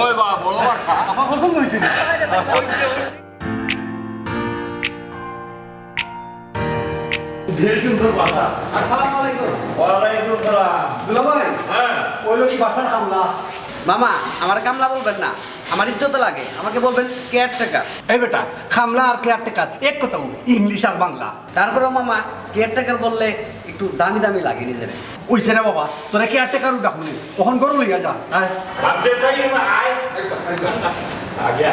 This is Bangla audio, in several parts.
ওই বাবা বড় বাসা আমার পছন্দ হয়েছে বেশ সুন্দর বাসা। আসসালামু আলাইকুম। ওয়ালাইকুম সালাম। দুলা ভাই, হ্যাঁ ওই লোক বাসার কামলা। মামা আমার কামলা বলবেন না, আমার ইজ্জত লাগে, আমাকে বলবেন কেয়ারটেকার। এই বেটা, খামলা আর কেয়ারটেকার এক কথা, ইংলিশ আর বাংলা। তারপরেও মামা কেয়ারটেকার বললে একটু দামি দামি লাগে নিজের। ওইছে রে বাবা, তোরা কেয়ারটেকারও ডাকুনি, তখন গরু লইয়া যা। হ্যাঁ ভাবতে চাই না আয় আগে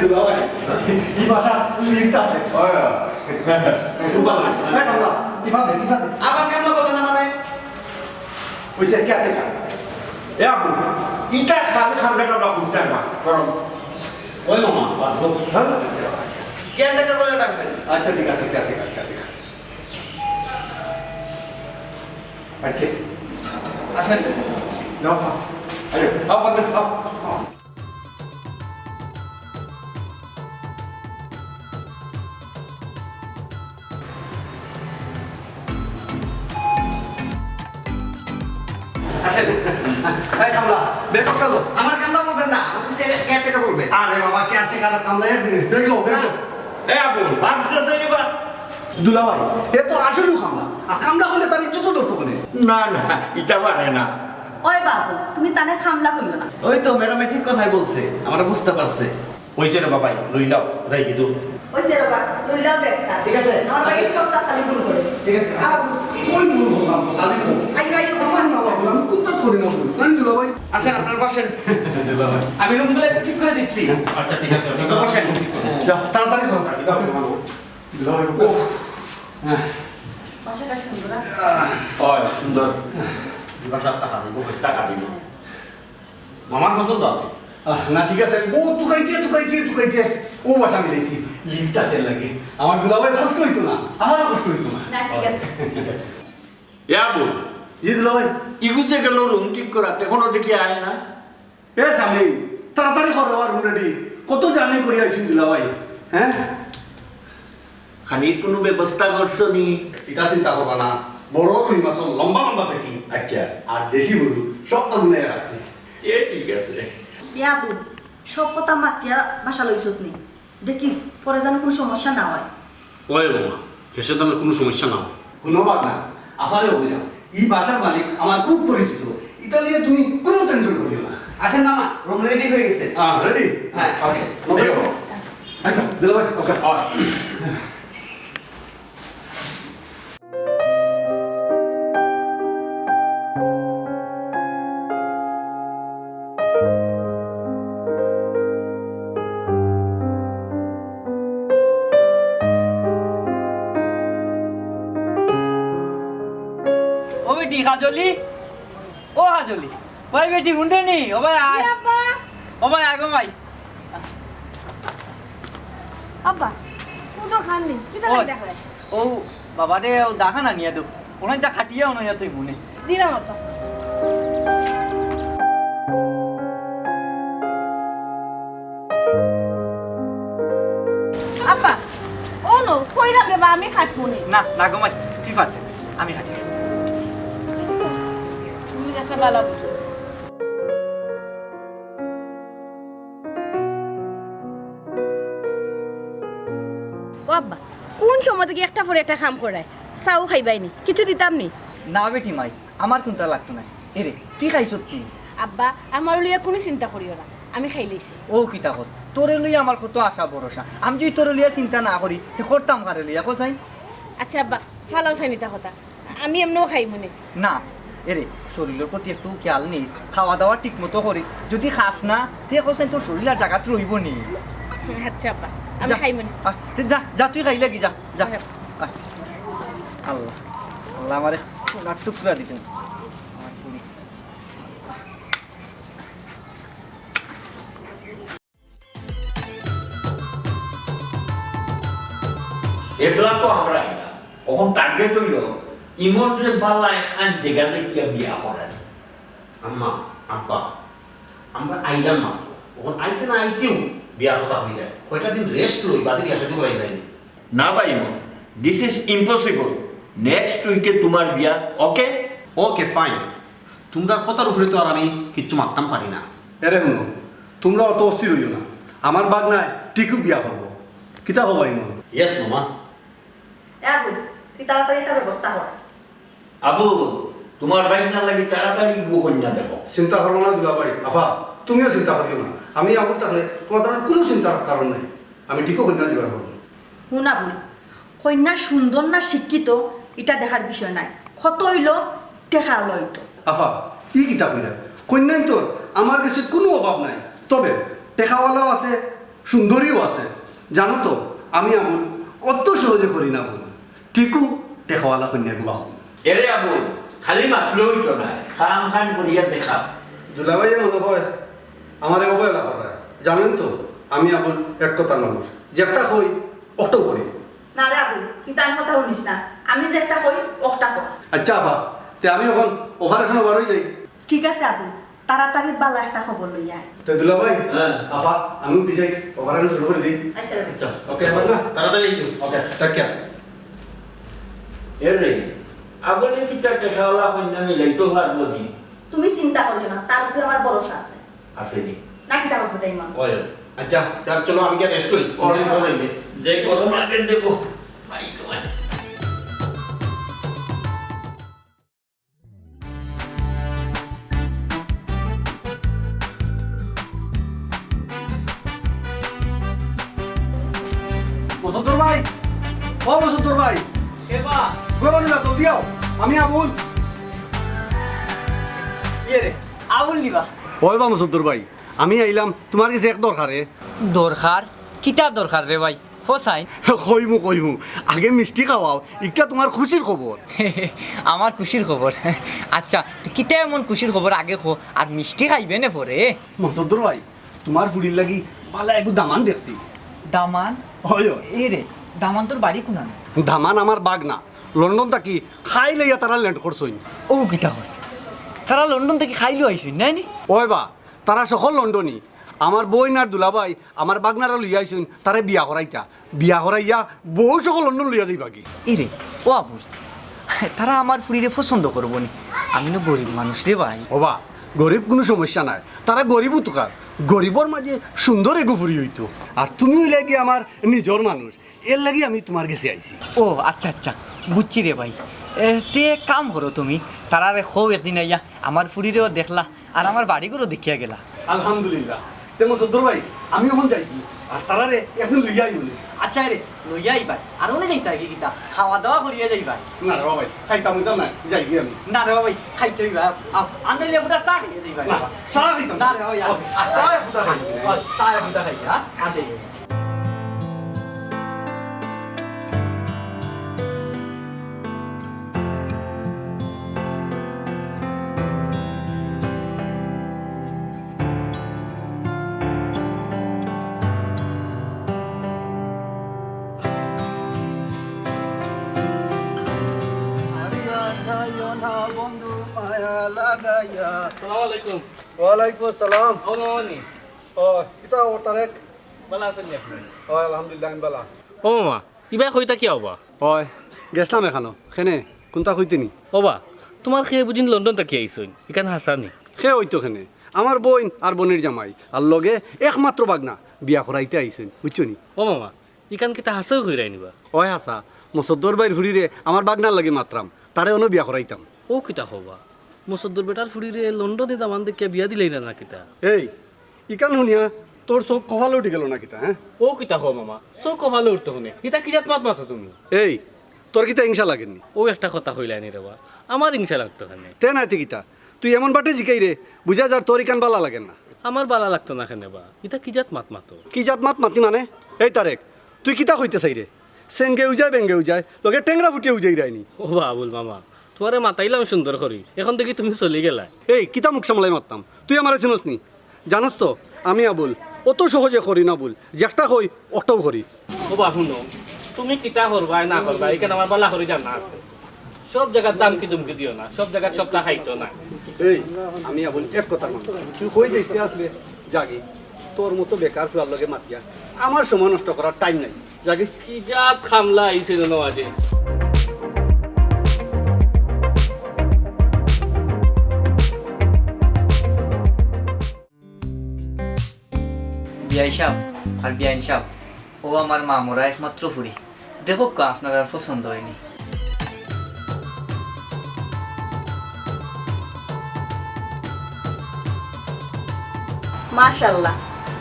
দুলা ভাই, এই বাসা লিফট আছে। খুব ভালো। এই কামলা, টিফা দে। আবার কামলা বলেন না মানে? ওইছে কেয়ারটেকার। এ আপু ইটা খালি খামলে কামলা করতে না গরম ওই মামা, বাদ দাও। কেয়ারটেকার বলে ডাকবেন। আচ্ছা ঠিক আছে, কেয়ারটেকার। আচ্ছা আসেন। যাও, আরে আও বাদ দাও। আসেন। এই কামলা, বের করতে লো। আমার কামলা বলবেন না, কেয়ারটেকার বলবেন। আরে বাবা, কেয়ারটেকার আর কামলা এক জিনিস। বের লো। এ আপু ভাবতে চাই না দুলা ভাই, এ তো আসলেও কামলা, আর কামলা হলে তার ইজ্জত ধরতো কোনে। না ইটা পারে না ওই বাবু তুমি তানে খামলা হইও না। ওই তো ম্যাডামে ঠিক কথাই বলছে, আমরা বুঝতে পারছে। ওইছে রে বাবাই, লইলাও যাই কিন্তু। ওই যে বাবা লইলাও ব্যাগটা। ঠিক আছে। আমার ভাই সপ্তাহ খালি ভুল করে। ঠিক আছে। আবু ওই মূল হলাম তাহলে কো আই আই আমার না বললাম কোনটা করি না বল না দুলা ভাই। আসেন আপনারা বসেন, দুলা ভাই, আমি রুমগুলো একটু ঠিক করে দিচ্ছি। আচ্ছা ঠিক আছে একটু বসেন। যাও তাড়াতাড়ি করো। দাও দুলা ভাই, ও হ্যাঁ বাসাটা সুন্দর আছে। ওই সুন্দর বাসা টাকা দিব টাকা দিব মামার পছন্দ আছে না ঠিক আছে। ও তুকাইতে ও বাসা মিলাইছি, লিফট আছে লাগে। আমার দুলা ভাই কষ্ট হইতো না, আমারও কষ্ট হইতো না। না ঠিক আছে। ঠিক আছে। এ আপু জি দুলা ভাই। ইগুজে গেল রুম ঠিক করাতে এখনো দেখি আয় না এ স্বামী, তাড়াতাড়ি করো আমার রুম রেডি। কত জার্নি করি আইসুন দুলা ভাই। হ্যাঁ খানির কোনো ব্যবস্থা করছো নি এটা চিন্তা করবা না, বড় রুই মাছ লম্বা পেটি আচ্ছা আর দেশি গরু সব আগুনে আছে। এ ঠিক আছে ইয়া আবু সব কথা মাতিয়া বাসা লইছত নি, দেখিস পরে যেন কোনো সমস্যা না হয়। ওই বাবা হেসে তো কোনো সমস্যা না। ধন্যবাদ না, আফারে অভিযান এই বাসার মালিক আমার খুব পরিচিত। এটা নিয়ে তুমি কোনো টেনশন করিও না। আসেন মামা, রুম রেডি হয়ে গেছে। হ্যাঁ রেডি। হ্যাঁ। আচ্ছা দিলা ভাই, ওকে। ও বেটি হাজলি ও হাজলি ওই বেটি হুন্ডে নি ও ভাই আয় ও ভাই আয় গো ভাই আব্বা তুই তো খাননি কি তা ওই, দেখা ও বাবা রে ও দেখা না নিয়ে দো ওনাইটা খাটিয়া ওনাইয়া তুই মনে দিলাম আব্বা আব্বা ও নো কই রাখবে বা আমি খাটবো নে না না গো ভাই তুই পারতে আমি খাটি তুমি একটা বালা বুঝো ও আব্বা কোন সময় থেকে একটা পরে একটা কাম করায় চাও খাইবাইনি কিছু দিতাম নি না বেটি মাই আমার কোনটা লাগতো না এরে তুই খাইছ তুই আব্বা আমার লইয়া কোনো চিন্তা করিও না আমি খাই লইছি ও কিতা কস তোরে লইয়া আমার কত আশা ভরসা আমি যদি তোরে লইয়া চিন্তা না করি তে করতাম কারে লইয়া কোসাই আচ্ছা আব্বা ফালাও চাইনিতা কথা আমি এমনও খাই মনে না এরে শরীরের প্রতি একটু খেয়াল নিস খাওয়া দাওয়া ঠিক মতো করিস যদি খাস না তে কোসাই তোর শরীর আর জায়গাত রইব নি আচ্ছা আব্বা আমি যা, খাই মনে আয়, তে যা যা তুই খাই লাগি যা যা আয়। আয়। আল্লাহ আল্লাহ আমারে সোনার টুকরা দিছেন আমার পুরি। এগুলা তো আমরা আইলাম এখন টার্গেট হইল ইমন যে বালা এখান জায়গা দেখিয়া বিয়া করেন আম্মা আব্বা আমরা আইলাম মাত্র এখন আইতে না আইতেও বিয়ার কথা হইলে কয়টা দিন রেস্ট লই বাদে বিয়া সাথে বলাই যায়নি না ভাই ইমন দিস ইজ ইম্পসিবল নেক্সট উইকে তোমার বিয়া ওকে ওকে ফাইন তোমরা কথার উপরে তো আর আমি কিচ্ছু মারতাম পারি না এরে শুনো তোমরা অত অস্থির হইও না আমার বাঘ নাই টিকু বিয়া করবো কিতা হবা ইমন ইয়েস মামা আবু তুই তাড়াতাড়ি একটা ব্যবস্থা কর আবু তোমার বাইক না লাগি তাড়াতাড়ি কন্যা দেখো চিন্তা করবো না দুলা ভাই আফা তুমিও চিন্তা করিও না আমি আবুল থাকলে তোমার দ্বারা কোনো চিন্তার কারণ নাই আমি টিকু কন্যা জোগাড় করবো শুনা বল কন্যা সুন্দর না শিক্ষিত এটা দেখার বিষয় নাই কত হইল টেকা লইতো আফা ই কিতা কইরা কন্যাই তোর আমার কাছে কোনো অভাব নাই তবে টেকাওয়ালাও আছে সুন্দরীও আছে জানো তো আমি আবুল অত সহজে করি না বল টিকু টেকাওয়ালা কন্যা গুবা এরে আবু খালি মাতলেও তো নাই খাম খান করিয়া দেখা দুলাভাই মনে হয় আমার অবহেলা করায় জানেন তো আমি আবুল এক কথার মানুষ যেটা হই অটো করি না রে আবু কিন্তু আমি কথা শুনিস না আমি যে একটা কই ওটা কর আচ্ছা আফা তে আমি এখন অপারেশন বারোই যাই ঠিক আছে আবু তাড়াতাড়ি বালা একটা খবর লই আয় তো দুলাভাই হ্যাঁ। আফা আমি উঠে যাই অপারেশন শুরু করে দিই আচ্ছা আচ্ছা ওকে না তাড়াতাড়ি যাও ওকে টেক কেয়ার এরে আবলে কি তার টেকাওয়ালা কন্যা মিলাইতে পারবো নি তুমি চিন্তা করিও না তার উপরে আমার ভরসা আছে আসেনি নাকি তার হসপিটাল ইমান ওই আচ্ছা তার চলো আমি কি রেস্ট করি অনেক ভালো লাগবে যে গরম লাগে দেবো ভাই তোমার বসন্তর ভাই ও বসন্তর ভাই এবা গরম না জলদি আও আমি আবুল ইয়ে রে আউল নিবা ওই বা বসন্তর ভাই আমি আইলাম তোমার কাছে এক দরকারে দরকার কিতা দরকার রে ভাই খোসাই কইমু আগে মিষ্টি খাওয়াও একটা তোমার খুশির খবর আমার খুশির খবর আচ্ছা তো কিতা এমন খুশির খবর আগে খো আর মিষ্টি খাইবে না পরে বসন্তর ভাই তোমার ফুড়ির লাগি বালা একটু দামান দেখছি দামান হয় এ রে দামান তোর বাড়ি কোনান দামান আমার বাঘ না লন্ডন থাকি খাই লইয়া তারা ল্যান্ড করছইন ও কিতা হস তারা লন্ডন থেকে খাইলো আইসুন নাই নি ওই বা তারা সকল লন্ডনই আমার বই না দুলাভাই আমার বাগনারা লইয়া আইসুন তারে বিয়া করাইয়া বহু সকল লন্ডন লইয়া যাই বাকি এ রে ও আবুল তারা আমার ফুরিরে পছন্দ করবো নি আমি না গরিব মানুষ রে ভাই ওবা গরিব কোনো সমস্যা নাই তারা গরিবও তোকার গরিবর মাঝে সুন্দর এগো ফুরি হইতো আর তুমি হইলে কি আমার নিজর মানুষ এর লাগি আমি তোমার কাছে আইছি ও আচ্ছা আচ্ছা বুঝছি রে ভাই তে কাম করো তুমি তারা রে খো একদিন আইয়া আমার ফুরিরেও দেখলা আর আমার বাড়িগুলো দেখিয়া গেলা আলহামদুলিল্লাহ তেমন সদ্দর ভাই আমি এখন যাই কি আর তারা রে এখন লইয়া আইবলে আচ্ছা রে লইয়া আইবাই আর ওনে যাইতা কি কিতা খাওয়া দাওয়া করিয়া যাইবাই না রে ভাই খাইতাম না যাই কি আমি না রে ভাই খাইতে হইবা আনলে লেবুটা চা খাইয়া যাইবাই না সারা খাইতাম না রে ভাই সারা ফুটা খাই চা ফুটা খাইছা আচ্ছা লাগাইয়া। আসসালামু আলাইকুম। ওয়ালাইকুম আসসালাম। ও মামানি, ও কিতা খবর তারেক? ভালো আছেন নি আপনি? হয় আলহামদুলিল্লাহ আমি বালা। ও মামা, ইবা কইতা কি হবা? হয় গেছলাম এখানো খেনে কোনটা কইতেনি ওবা, তোমার খেয়ে বুঝিন লন্ডন তাকি আইসইন, এখানে হাসানি। সে হইতো খেনে আমার বোন আর বোনের জামাই আর লগে একমাত্র বাগনা বিয়া করাইতে আইসেন বুঝছো নি? ও মামা, এখান কিতা হাসাও কইরাই নিবা? ওই হাসা মসদ্দর বাইর ফুরিরে আমার বাগনার লাগে মাত্রাম তারে অনু বিয়া করাইতাম। ও কিতা হবা? মুসদ্দর বেটার ফুরিরে লন্ডনে দামান দেখিয়া বিয়া দিলেই না কিতা? এই ইকান শুনিয়া তোর চোখ কপালে উঠি গেল না কিতা হ্যাঁ? ও কিতা হো মামা, চৌ কভালে উঠতে শুনে, ইতা কিজাত মাত মাতো তুমি? এই তোর কিতা হিংসা লাগেননি? ও একটা কথা কইলাই নি রেবা, আমার হিংসা লাগতো খানে। তে নাইতে কিতা তুই এমন বাটে জিকাই রে বুঝা যার তোর ইকান বালা লাগেন না। আমার বালা লাগতো না খানে বা, ইতা কিজাত মাত মাতো? কি জাত মাত মাতি মানে? এই তারেক তুই কিতা কইতে চাই রে? সেঙ্গে উজায় বেঙ্গে উজায় লগে টেংরা ফুটিয়ে উজাই রায়নি। ও বাবুল মামা, তোমারে মাতাইলাম সুন্দর করি, এখন দেখি তুমি চলে গেলা। এই কিতা মুখ সামলাই মারতাম তুই আমার চিনস নি? জানাস তো আমি আবুল অত সহজে করি না বল, যেটা কই অটাও করি। ও বাবু নো, তুমি কিতা করবা না করবা এখানে আমার বালা করি জানা আছে। সব জায়গার দাম কি দুমকি দিও না, সব জায়গার সবটা খাইতো না। এই আমি আবুল এক কথা কম তুই কই যাইতে আসলে জাগি তোর মতো বেকার ফুয়ার লগে মাতিয়া আমার সময় নষ্ট করার টাইম নাই জাগি। কি জাত খামলা আইছিল নওয়াজে। বিয়াই সাহ আর বিয়াইন সাহ, ও আমার মা মোরা একমাত্র ফুরি। দেখো কা আপনার আর পছন্দ হয়নি। মাশাআল্লাহ,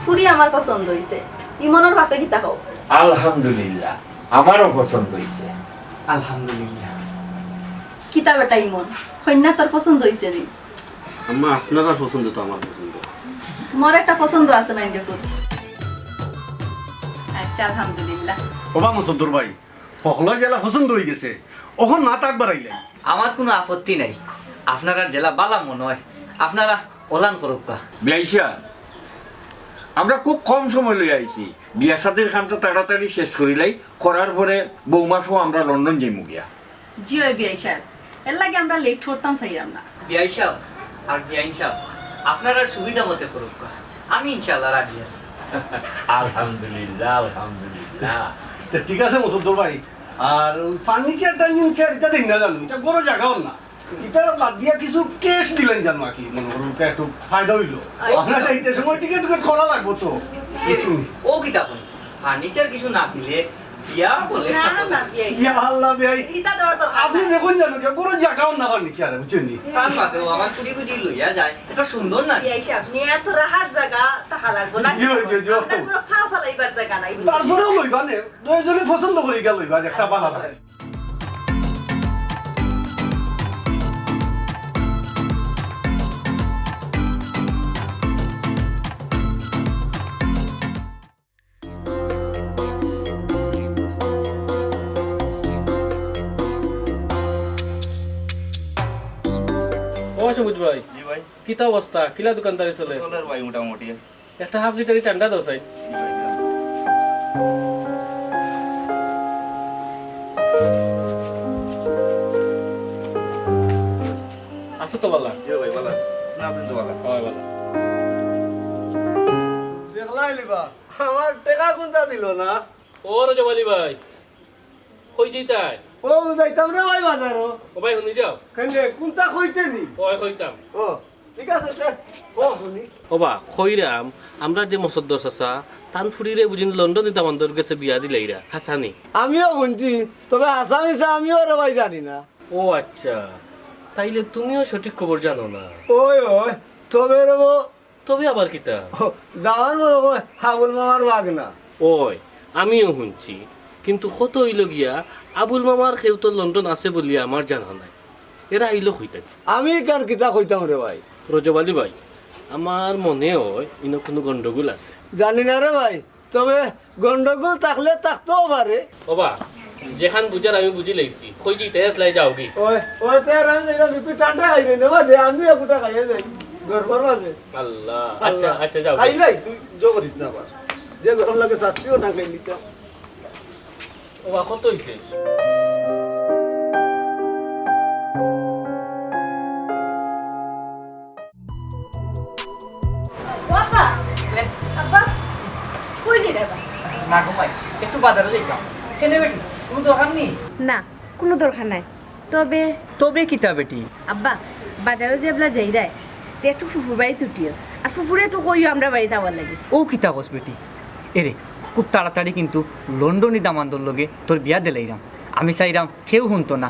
ফুরি আমার পছন্দ হইছে। ইমনের বাপে কিতা কও? আলহামদুলিল্লাহ, আমারও পছন্দ হয়েছে। আলহামদুলিল্লাহ। কিতা বেটা ইমন, কন্যা তোর পছন্দ হইছে নি? আম্মা আপনারা পছন্দ তো আমার পছন্দ। তোমার একটা পছন্দ আছে না ইন্ডিয়া? আচ্ছা আলহামদুলিল্লাহ। ওবা মসদ্দর ভাই সকলের জেলা পছন্দ হয়ে গেছে, ওখন না তাক বাড়াইলাই। আমার কোনো আপত্তি নাই, আপনারা জেলা বালা মনে হয়, আপনারা ওলান করুক কা। বিয়াইশা, আমরা খুব কম সময় লই আইছি, বিয়া সাথের খানটা তাড়াতাড়ি শেষ করিলাই, করার পরে বৌমাসহ আমরা লন্ডন যাইমু গিয়া। জি ওই বিয়াই সাহেব, এর লাগে আমরা লেট করতাম চাইলাম না। বিয়াই সাহ আর বিয়াইন সাহ, আপনারা সুবিধা মতে করুক কা, আমি ইনশাআল্লাহ রাজি আছি। আলহামদুলিল্লাহ আলহামদুলিল্লাহ। ঠিক আছে মসদ্দর ভাই, আর ফার্নিচার টার্নিচার এটা দিন না জানো, এটা বড় জায়গাও না, এটা বাদ দিয়া কিছু কেস দিলেন জানো আর কি মনে করুন একটু ফায়দা হইলো। আপনার এইটা সময় টিকিট টিকিট করা লাগবো তো। ও কিতা ফার্নিচার কিছু না দিলে বিয়া বলে না না বিয়াই ইয়া আল্লাহ ভাই, ইটা দেওয়ার দরকার আপনি নাই। দেখুন জানো কি বড় জায়গাও না ফার্নিচার বুঝছেন নি? তার মাতেও আমার কুড়ি কুড়ি লইয়া যায়, এটা সুন্দর না? বিয়াই সাহেব নিয়ে এত রাহার জায়গা তাহা লাগবো না। জি, জি, জি। আপনার পুরো ফা ফালাইবার জায়গা নাই। তারপরেও লইবা নে, দুইজনে পছন্দ করে গেল লইবা একটা বালা ভাই। ও সবুজ ভাই, জি ভাই, কিতা অবস্থা, কিলা দোকানদারি চলে? চলে ভাই মোটামুটি। একটা হাফ লিটারই ঠান্ডা দাও চাই। আছো তো বালা? জি ভাই ভালো আছে, না আছেন তো ভালো? হয় বালা। দেখলাই লিবা আমার টাকা কোনটা দিল না? ও রজবালি ভাই, কই যাইতাই? ও যাইতাম রে ভাই বাজারও। ও ভাই শুনি যাও। কেনে কোনটা কইতে নি? ওই কইতাম। ও ঠিক আছে স্যার, ও শুনি। ওবা কইরাম, আমরা যে মসদ্দর চাচা তান ফুরিরে বুঝিন লন্ডনে তামান্দর গেছে বিয়া দিলাইরা হাসানি। আমিও শুনছি, তবে আসামিসা আমিও রে ভাই জানি না। ও আচ্ছা, তাইলে তুমিও সঠিক খবর জানো না? ওই ওই তবে রে তবে আবার কিতা? দাওয়ার মনে কয় হাবুল মামার বাগ না। ওই আমিও শুনছি, কিন্তু কত হইল গিয়া আবুল মামার কেউ তো লন্ডন আছে বলি আমার জানা নাই, এরা আইলো কইতা। আমি কার কিতা কইতাম রে ভাই? রজবালি ভাই, আমার মনে হয় ইনো কোনো গন্ডগোল আছে। জানি না রে ভাই, তবে গন্ডগোল থাকলে থাকতেও পারে। ওবা যেখান বুঝার আমি বুঝি লাইছি, কই যাইতে আসলাই যাও কি? ওই ওই তের আমি যাইতাম, তুই টান্ডা খাইবে না বাদে, আমি একুটা খাইয়ে যাই গরবার মাঝে। আল্লাহ, আচ্ছা আচ্ছা যাও। খাইলাই তুই জো করিস না আবার, যে গরম লাগে চাচ্ছিও না খাই নিতাম। ওবা কত হইছে? না ঘুমাই একটু বাজারে যাইতাম কেন বেটি কোনো দরকার নেই না কোনো দরকার নাই তবে তবে কিতা বেটি আব্বা বাজারে যে এবলা যাই রায় একটু ফুফুর বাড়ি তুটিও আর ফুফুরে একটু কইও আমরা বাড়িতে আবার লাগে ও কিতা কস বেটি এরে খুব তাড়াতাড়ি কিন্তু লন্ডনী দামান্দর লগে তোর বিয়া দিলাইরাম আমি চাইরাম কেউ শুনতো না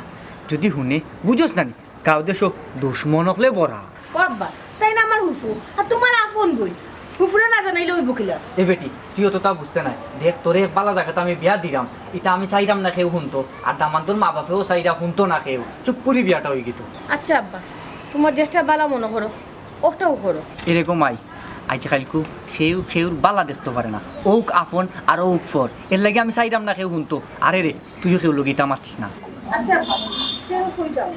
যদি শুনে বুঝোস না গাঁও দেশ দুশ্মন হলে বড়া ও আব্বা তাই না আমার হুফু আর তোমার আপন বই হুফুরে না জানাইলে ওই বকিলা এ বেটি তুইও তো তা বুঝতে নাই দেখ তোরে বালা জায়গাতে আমি বিয়া দিলাম এটা আমি চাইরাম না কেউ শুনতো আর দামান্তর মা বাপেও চাইরা শুনতো না কেউ চুপ করে বিয়াটা হয়ে গেত আচ্ছা আব্বা তোমার চেষ্টা বালা মনে করো ওটাও করো এরকম আজকালকু খেউর বালা দেখতে পারে না ওক আপন আর ওক ফর এর লাগে আমি চাইরাম না কেউ শুনতো আরে রে তুইও কেউ লগিটা মাতিস না আচ্ছা আব্বা ফের কই যাও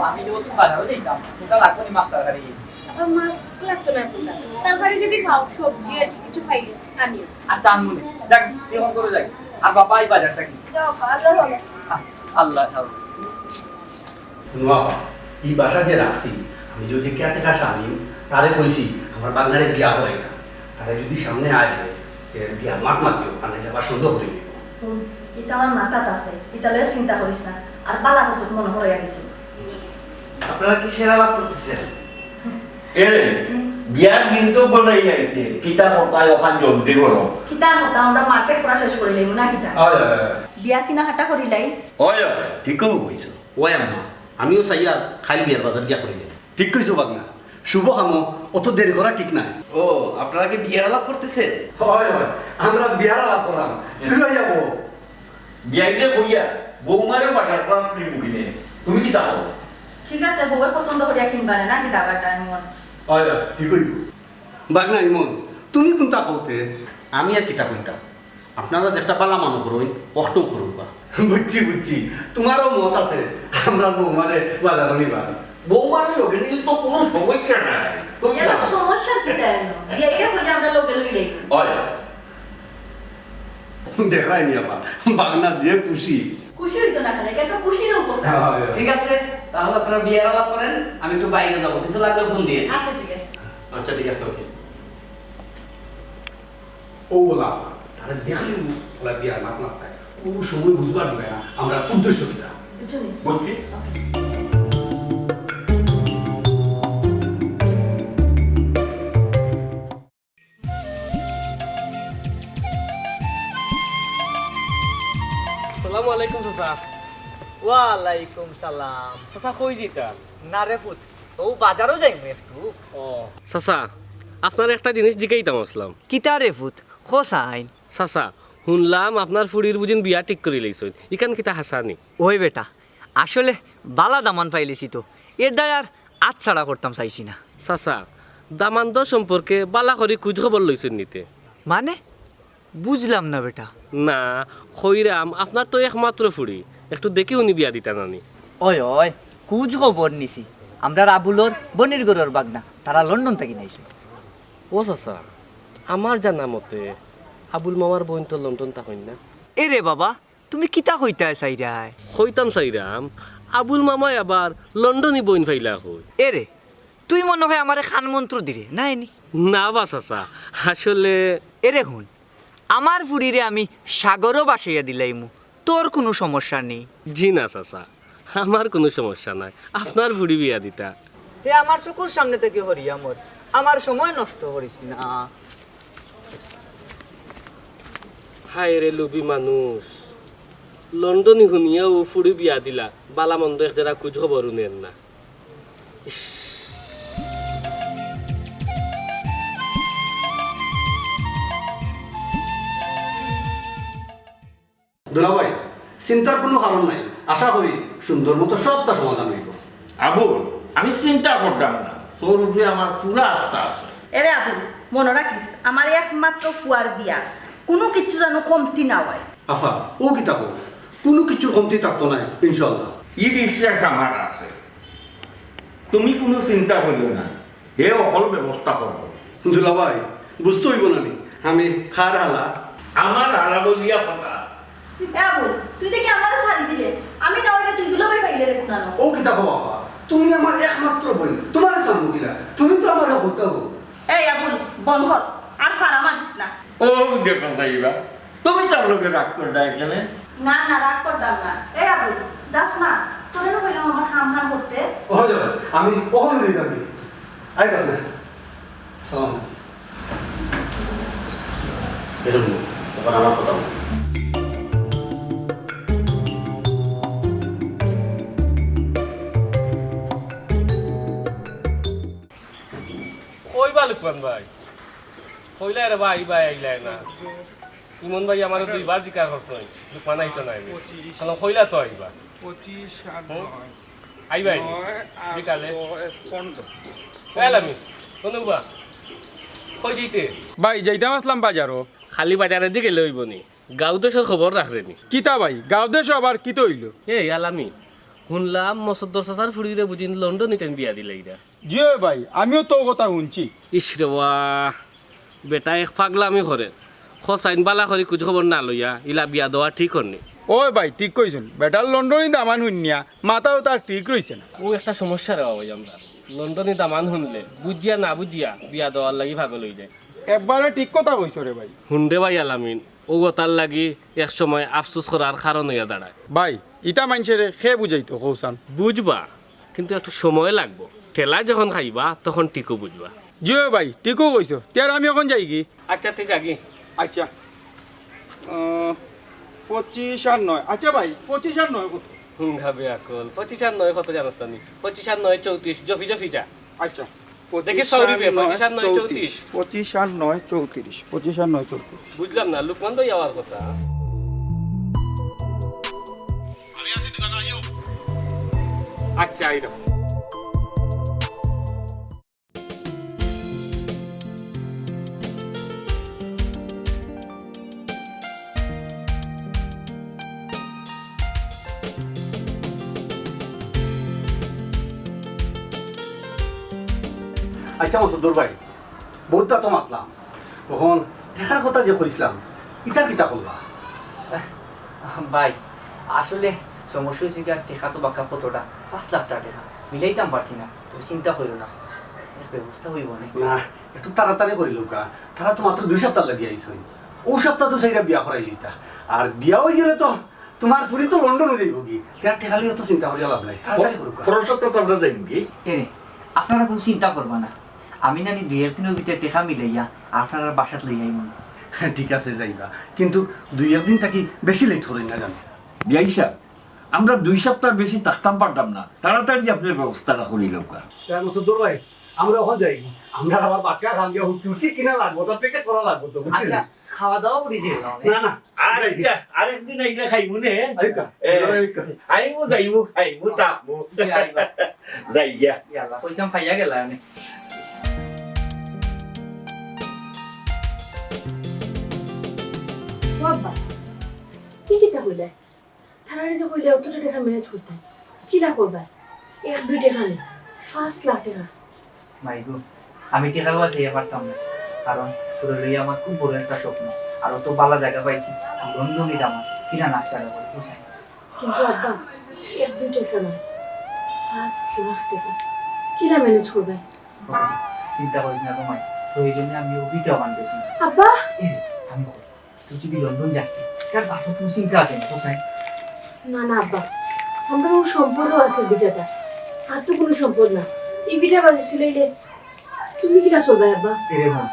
আমি যে বাজারও যাইতাম এটা লাগবে নি মাছ তরকারি আর মাছ লাগতো না এখন তারপরে যদি খাও সবজি আর কিছু খাইলে আনিও আচ্ছা আনমুনি যাক কেমন করে যাই আর বাবা এই বাজারটা কি যাও আল্লাহ হবে আল্লাহ হাফেজ নোয়াফা এই বাসা যে রাখছি আমি যদি কেয়ারটেকার স্বামী তারে কইছি আমার বাঙালি বিয়া হরাইতাম তারে যদি সামনে আয় বিয়া মাত মাতিও কারণ যাবার সন্দেহ হয়ে গেল এটা আমার মাথাত আছে এটা লয়ে চিন্তা করিস না আর বালা হসুক মনে হরাইয়া দিছিস আপনারা কি সেরা লাভ করতেছেন এরে বিয়ার দিন তো বলাই যাইছে কিতা কোথায় ওখান জলদি করো কিতার মতো আমরা মার্কেট করা শেষ করে লইব না কিতা বিয়ার কিনা হাটা করিলাই হয় ঠিকও কইছো ওই আম্মা আমিও চাই আর খাইল বিয়ার বাজার গিয়া করি ঠিক কইছো বাগনা শুভ কামো অত দেরি করা ঠিক নাই ও আপনারা কি বিয়ের আলাপ করতেছেন হয় হয় আমরা বিয়ার আলাপ করলাম তুই যাবো বিয়াইলে কইয়া বৌমারে বাটার করা তুমি মুখিলে তুমি কি তাও ঠিক আছে বউয়ের পছন্দ করিয়া কিনবা না কিতা আবার টাইম মন হয় ঠিক কইব বাগনা ইমন তুমি কোনটা কওতে আমি আর কিতা কইতাম আপনারা যেটা পালা মানুষ করুন কষ্টও করুন বা বুঝছি তোমারও মত আছে আমরা বৌমারে বাজার নিবা বৌমারে লোকে নিলে তো কোনো সমস্যা নাই তুমি এর সমস্যা কিতা এনো বিয়াইটা হইলে আমরা লগে লইলাই হয় দেখাই নি আপা বাগনা যে খুশি খুশি হইতো না কেন এটা খুশির উপকার ঠিক আছে তাহলে আপনারা বিয়ের আলাপ করেন আমি একটু বাইরে যাবো কিছু লাগলে ফোন দিয়ে আচ্ছা ঠিক আছে আচ্ছা ঠিক আছে ওকে ও ওলা তাহলে দেখলি ওলা বিয়া মাত না পায় ও সময় বুঝবার দিবে না আমরা উদ্দেশ্য কিনা বুঝলি বলছি আসসালামু আলাইকুম চাচা ওয়ালাইকুম সালাম চাচা কই দিতা না রে পুত ও বাজারও যাইম একটু ও চাচা আপনার একটা জিনিস জিজ্ঞাইতাম আসলাম কিতা রে পুত খোসাইন চাচা শুনলাম আপনার ফুড়ির বুঝিন বিয়া ঠিক করে লাইছেন ইখান কিতা হাসানি ওই বেটা আসলে বালা দামান পাইলেছি তো এর দায় আর আচ্ছাড়া করতাম চাইছি না চাচা দামান্দ সম্পর্কে বালা করে খোঁজ খবর লইছেন নিতে মানে বুঝলাম না বেটা না খৈরাম আপনার তো একমাত্র ফুড়ি একটু দেখে উনি বিয়া দিতা নানি ওই কুজ খবর নিছি আমরা আবুলর বনির গরুর বাগনা তারা লন্ডন থেকে নাইছে ও চাচা আমার জানা মতে আবুল মামার বোন তো লন্ডন থাকেন না এ রে বাবা তুমি কিতা কইতা চাইরাই হইতাম চাইরাম আবুল মামাই আবার লন্ডনই বোন ফাইলা হই এ রে তুই মনে হয় আমারে খান মন্ত্র দিরে নাই নি না বা চাচা আসলে এ রে হুন আমার ফুড়িরে আমি সাগরও বাসাইয়া দিলাইমু তোর কোনো সমস্যা নেই জি না চাচা আমার কোনো সমস্যা নাই আপনার বুড়ি বিয়া দিতা তে আমার চকুর সামনে থেকে হরিয়া মোর আমার সময় নষ্ট করিস না হায় রে লুবি মানুষ লন্ডনে শুনিয়াও ফুড়ি বিয়া দিলা বালা মন্দ একটা খোঁজ খবর নেন না ইস, দুলাভাই চিন্তার কোনো কারণ নাই আশা করি সুন্দর মতো সবটা সমাধান হইব আবুল আমি চিন্তা করতাম না তোর উপরে আমার পুরা আস্থা আছে এরে আবুল মনে রাখিস আমার একমাত্র ফুয়ার বিয়া কোনো কিছু যেন কমতি না হয় আফা ও কি থাকো কোনো কিছু কমতি থাকতো নাই ইনশাল্লাহ এই বিশ্বাস আমার আছে তুমি কোনো চিন্তা করিও না হে অকল ব্যবস্থা করবো দুলাভাই বুঝতে হইব না নি আমি খার হালা আমার আলাবলিয়া কথা এ আবুল তুই দেখি আমার শাড়ি দিলে আমি না হইলে তুই দুলাভাই পাইলে রে কুনানো ও কি থাকো বাবা তুমি আমার একমাত্র বোন তোমার সামনে কিনা তুমি তো আমার বলতে হবো এই আবুল বন্ধ কর ও দেখো যাইবা তুমি তার লোকে রাগ করে দেয় এখানে না না রাগ করতাম না এই আবু যাস না তোরে না কইলাম আমার খাম খাম করতে ও যাবে আমি কখনো দিতাম কি আই না সালাম এরকম তখন আমার কথা বলো। কইবা লুকমান ভাই কইলাই রে ভাই ভাই আইলাই না ইমন ভাই আমার দুইবার জিকার করতো লুকমান আইসা নাই তাহলে কইলা তো আইবা 25 আর হুম? 9 আইবাই বিকালে আমি কোনবা কই দিতে ভাই যাইতাম আসলাম বাজারও খালি বাজারের দিকে লইব নি গাঁও দেশের খবর রাখরে নি কিতা ভাই গাঁও দেশ আবার কি হইল এই আলামি শুনলাম মসদ্দর চাচার ফুড়িরে বুঝিন লন্ডন ইটেন বিয়া দিলে ইরা জিও ভাই আমিও তো কথা শুনছি ইসরে বাহ বেটা এক পাগলামি করে খসাইন বালা করে কুਝ খবর না লইয়া ইলা বিয়া দেওয়া ঠিক হননি ওই ভাই ঠিক কইছেন বেটার লন্ডনই দামান শুনিয়া মাথাও তার ঠিক রইছে না ও একটা সমস্যা রে বাবা আমরা লন্ডনে দামান শুনলে বুঝিয়া না বুঝিয়া বিয়া দেওয়ার লাগি ভাগল হয়ে যায় একবারে ঠিক কথা কইছো রে ভাই হুন্ডে ভাই আলামিন ও তার লাগি এক সময় আফসোস করার কারণ হইয়া দাঁড়ায় ভাই ইটা মানুষের খে বুঝাইতো কৌশান বুঝবা কিন্তু একটু সময় লাগবো ঠেলা যখন খাইবা তখন টিকো বুঝবা জিও ভাই ঠিকও কইছোতিয়ার আমি এখন যাই কি আচ্ছা তুই জাগি আচ্ছা 25 আর 9 আচ্ছা ভাই 25 আর 9 কত ভাবে আকল 25 আর 9 কত জানোস তুমি 25 আর 9 34 জফি জফি যা আচ্ছা দেখি সৌরি বে 25 আর 9 34 25 আর 9 34 25 আর 9 34 বুঝলাম না লুকমান তো যাওয়ার কথা আমি আছি দোকানে আইও আচ্ছা আইরো আচ্ছা মসুদুর ভাই বহুতটা তো মাতলাম তখন দেখার কথা যে কইছিলাম ইটা কিতা করবা ভাই আসলে সমস্যা হয়েছে কি আর টেকা তো বাঁকা কতটা 5 লাখ টাকা টেকা মিলাইতাম পারছি না তুমি চিন্তা করো না এর ব্যবস্থা হইব না না একটু তাড়াতাড়ি করিল কা তারা তো মাত্র 2 সপ্তাহ লাগি আইসই ও সপ্তাহ তো সেইটা বিয়া করাই লিতা আর বিয়া হয়ে গেলে তো তোমার পুরি তো লন্ডনে যাইব কি তার টেকালিও তো চিন্তা করিয়া লাভ নাই তাড়াতাড়ি করুক পরশত্ব তো আমরা যাইব কি এরে আপনারা কোনো চিন্তা করবা না আমি নানি 2-3 দিনের ভিতরে টেকা মিলাইয়া আপনারা বাসাত লই আইব ঠিক আছে যাইবা কিন্তু 2-1 দিন থাকি বেশি লেট করেন না জানো বিয়াইসা আমরা 2 সপ্তাহ বেশি থাকতাম পারতাম না তাড়াতাড়ি আপনার ব্যবস্থাটা করি লোকা মসুদুর ভাই আমরা ওখান যাই আমরা আবার বাচ্চা খান গিয়ে হুটি কিনা লাগবো তার প্যাকেট করা লাগবো তো বুঝছেন আচ্ছা খাওয়া দাওয়া করে দিয়ে দাও না না আরেকদিন আইলে খাইবো নে আইকা আইমু যাইমু খাইমু তাকমু যাই গিয়া ইয়াল্লা কইসাম খাইয়া গেলা আমি বাবা কি কিতা কইলে থানারে যে কইলে অতটা টাকা ম্যানেজ করতে কিলা করবা 1-2 টাকা নেই 5 লাখ টাকা মাইগো আমি টেকা লওয়া চাইয়া পারতাম না কারণ তোর লইয়া আমার খুব বড় একটা স্বপ্ন আর তো বালা জায়গা পাইছি লন্ডনে দামা কিনা নাকচাড়া করে বুঝছেন কিন্তু আব্বা 1-2 টাকা না 5 লাখ টাকা কিলা ম্যানেজ করবে চিন্তা করিস না তোমায় প্রয়োজনে আমি অভিটা বানতেছি আব্বা আমি বলি, তুই যদি লন্ডন যাস তার বাসা তুমি চিন্তা আছে না বুঝছেন না না আব্বা আমরা ও সম্পদ আছে বিটাটা আর তো কোনো সম্পদ না এই বিটা বাজে সিলাইলে তুমি কিলা চলবে আব্বা এরকম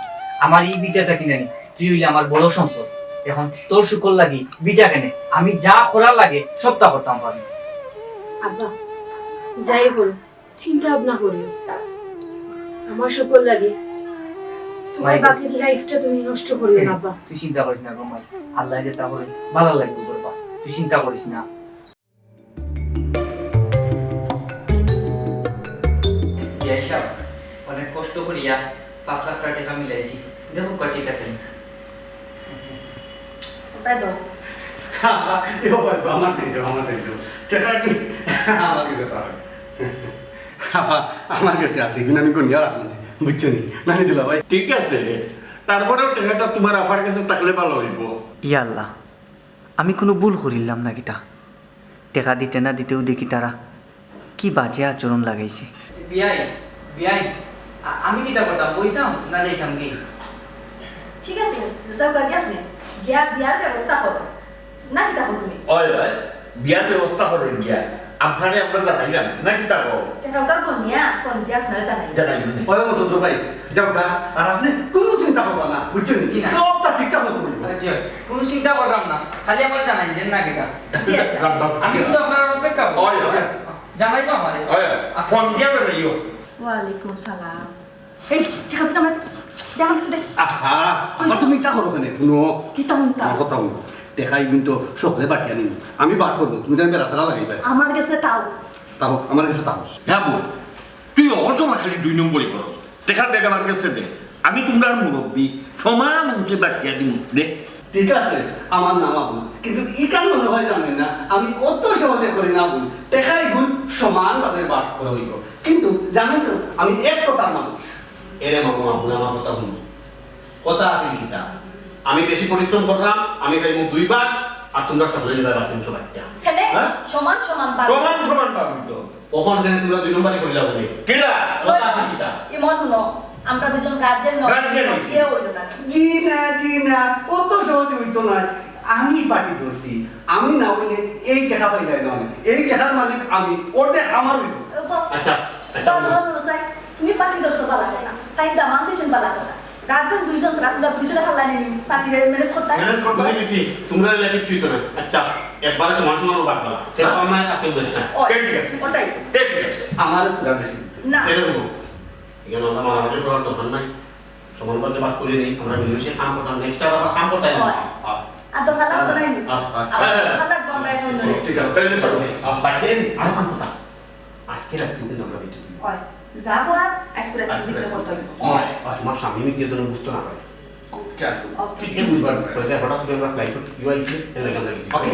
আমার এই বিটাটা কিনে নি তুই হইলে আমার বড় সম্পদ এখন তোর শুকর লাগি বিটা কেনে আমি যা করার লাগে সবটা করতাম পারি আব্বা যাই করো চিন্তা ভাবনা করিও আমার সকল লাগে তোমার মাইগো। বাকি লাইফটা তুমি নষ্ট করিও না আব্বা তুই চিন্তা করিস না গোমাই আল্লাহ যে তাহলে ভালো লাগবে করবা তুই চিন্তা করিস না অনেক কষ্ট করিয়া 5 লাখ টাকা মিলাইছি দেখো ঠিক আছে তাই তো আমার নাই আমার নাই টাকা কি আমার কাছে পাবে আমার কাছে আছে কিন্তু আমি কোন ইয়ার রাখলাম বুঝছো নি নানি দিলা ভাই ঠিক আছে তারপরেও টাকাটা তোমার আফার কাছে থাকলে ভালো হইব ইয়া আল্লাহ আমি কোনো ভুল করিলাম না কিটা টাকা দিতে না দিতেও দেখি তারা কি বাজে আচরণ লাগাইছে বিয়াই বিয়াই আমি কিটা করতাম বইতাম না যাইতাম কি ঠিক আছে যাও গা গিয়া আপনি গিয়া বিয়ার ব্যবস্থা করো না কি দেখো তুমি ওই ওই বিয়ার ব্যবস্থা করেন গিয়া আপনারে আমরা জানাইলাম না কি তা টাকা কাকু নিয়া ফোন দিয়ে আপনারা জানাই জানাইলাম ওই মসুদ ভাই যাও গা আর আপনি কোনো চিন্তা করবা না বুঝছেন জি না। সবটা ঠিকঠাক মতো হইব কোনো চিন্তা করলাম না খালি আমার জানাই দেন না কিতা জি আচ্ছা আমি কিন্তু আপনার অপেক্ষা করব। ওই ওই জানাইবো আমারে ওই ফোন দিয়া জানাইও ওয়ালাইকুম সালাম এই টাকা তো আমরা দেখা কিছু দেখ আহা আবার তুমি তা করো কেন শুনো কি তখন আমার কথা শুনো দেখাই কিন্তু সকলে বাটি আনিব আমি বাট করবো তুমি তাই বেড়া ছাড়া লাগাইবে আমার কাছে তাও তাও আমার কাছে তাও হ্যাঁ বল তুই অর্থমা খালি 2 নম্বরই করো দেখা দেখ আমার কাছে দে আমি তোমরা মুরব্বী সমান উঠে বাকিয়া দিন দে ঠিক আছে আমার নাম আবুল কিন্তু ই কান মনে হয় জানেন না আমি অত সহজে করি না আবুল দেখাই গুণ সমান ভাবে বাট করে হইব কিন্তু জানেন তো আমি এক কথার মানুষ এরে মামু আবুল আমার কথা শুনুন কথা আছে কিতা আমি বেশি পরিশ্রম করলাম আমি খাই মুখ 2 বার আর তোমরা সকলে নিবা বাকি 300 বাকিটা কেন হ্যাঁ? সমান সমান পার সমান সমান পাবি তো কখন কেন তোমরা 2 নম্বরই কইলা বলে কিলা কথা আছে কিতা ইমন হুনো আমরা দুজন গার্জেন নয় Guardian নয়। কেউ হইল না জি না অত সহজে হইতো না আমি পার্টি ধরছি আমি না হইলে এই টাকা পাইলাই না আমি এই টাকার মালিক আমি ওটা আমার হইব আচ্ছা আচ্ছা তুমি পার্টি দোষ পালা না তাই দামান দিছেন পালা না গার্জেন দুইজন রাতুলা দুইজন হাল্লা নেই পার্টি ম্যানেজ করতে মেহনত করতে দিছি তোমরা লাগে চুই তো না আচ্ছা একবারে সমান সমান বাটবা কেউ কম না আর কেউ বেশি না ঠিক আছে ওটাই ঠিক আছে আমার পুরা বেশি দিতে না এরকম এখানে আমরা মারামারি করার দরকার নাই সমান ভাবে বাদ করে নেই আমরা মিলেমিশে কাম করতাম নেক্সট আবার কাম করতে না আর তো হাল্লা তো নাই আচ্ছা হাল্লা বন্ধ রাখুন ঠিক আছে তাইলে চলো বাড়িতে আর কাম করতাম আজকে রাত্রে কিন্তু আমরা দিতে দিই হয় যা করার আজকে রাতে ভিতরে করতে হবে তোমার স্বামী মিকে যেন বুঝতে না পারে খুব কেয়ারফুল Okay. কিচ্ছু বুঝবার না হঠাৎ করে আমরা ফ্লাইট ইউ আইসি এর লাগে আমরা গেছি ওকে